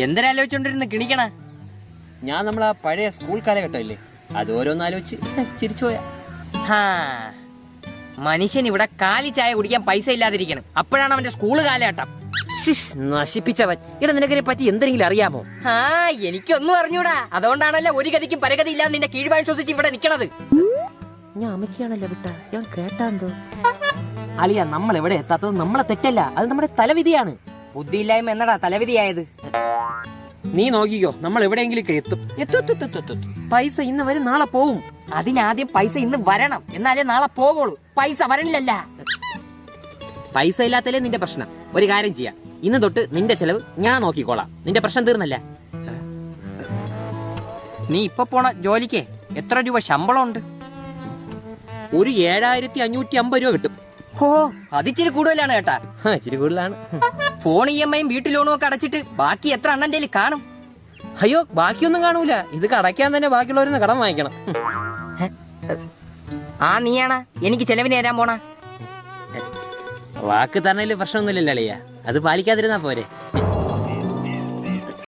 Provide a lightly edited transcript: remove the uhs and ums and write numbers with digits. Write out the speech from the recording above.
എന്തിനാലോചിച്ചോണ്ടിരുന്ന് കിണിക്കണ? ഞാൻ നമ്മളാ പഴയ സ്കൂൾ കാലഘട്ടമില്ലേ, അത് ഓരോന്നാലോചിച്ച് ചിരിച്ചു പോയാ. മനുഷ്യൻ ഇവിടെ കാലി ചായ കുടിക്കാൻ പൈസ ഇല്ലാതിരിക്കണം, അപ്പോഴാണ് അവന്റെ സ്കൂള് കാലഘട്ടം. നശിപ്പിച്ചവൻ. ഇവിടെ നിനക്കിനെ പറ്റി എന്തെങ്കിലും അറിയാമോ? എനിക്കൊന്നും അറിഞ്ഞൂടാ. അതുകൊണ്ടാണല്ലോ ഒരു ഗതിക്കും പരഗതി ഇല്ലാതെ നിന്റെ കീഴ്വാൻ ശ്വസിച്ച് ഇവിടെ നിക്കണത്. ഞാൻ അമ്മയ്ക്കാണല്ലോ വിട്ട, ഞാൻ കേട്ടാന്തോ. അലിയ, നമ്മൾ എവിടെ എത്താത്തത് നമ്മളെ തെറ്റല്ല, അത് നമ്മുടെ തലവിധിയാണ്. ബുദ്ധിയില്ലായ്മ എന്നടാ തലവിധിയായത്. നീ നോക്കിക്കോ, നമ്മൾ എവിടെയെങ്കിലും എത്തും. പൈസ ഇന്ന് വരും, നാളെ പോവും. അതിനാദ്യം പൈസ ഇന്ന് വരണം, എന്നാലേ നാളെ പോവുള്ളൂ. പൈസ വരണില്ലല്ല. പൈസ ഇല്ലാത്തല്ലേ നിന്റെ പ്രശ്നം. ഒരു കാര്യം ചെയ്യാം, ഇന്ന് തൊട്ട് നിന്റെ ചെലവ് ഞാൻ നോക്കിക്കോളാം. നിന്റെ പ്രശ്നം തീർന്നല്ല. നീ ഇപ്പൊ പോണ ജോലിക്ക് എത്ര രൂപ ശമ്പളം ഉണ്ട്? ഒരു 7550 രൂപ കിട്ടും. അതിച്ചിരി കൂടുതലാണ് കേട്ടാ. ഇച്ചിരി കൂടുതലാണ്. ഫോൺ EMI വീട്ടു ലോണും ഒക്കെ അടച്ചിട്ട് ബാക്കി എത്ര അണ്ണന്റെ കാണും? അയ്യോ, ബാക്കിയൊന്നും കാണൂല. ഇത് കടയ്ക്കാൻ തന്നെ ബാക്കിയുള്ളവരുന്ന് കടം വാങ്ങിക്കണം. നീയാണാ എനിക്ക് ചെലവിന് തരാൻ പോണ? വാക്ക് തരണേല് പ്രശ്നമൊന്നുമില്ലല്ലോ അളിയ, അത് പാലിക്കാതിരുന്നാ പോരെ.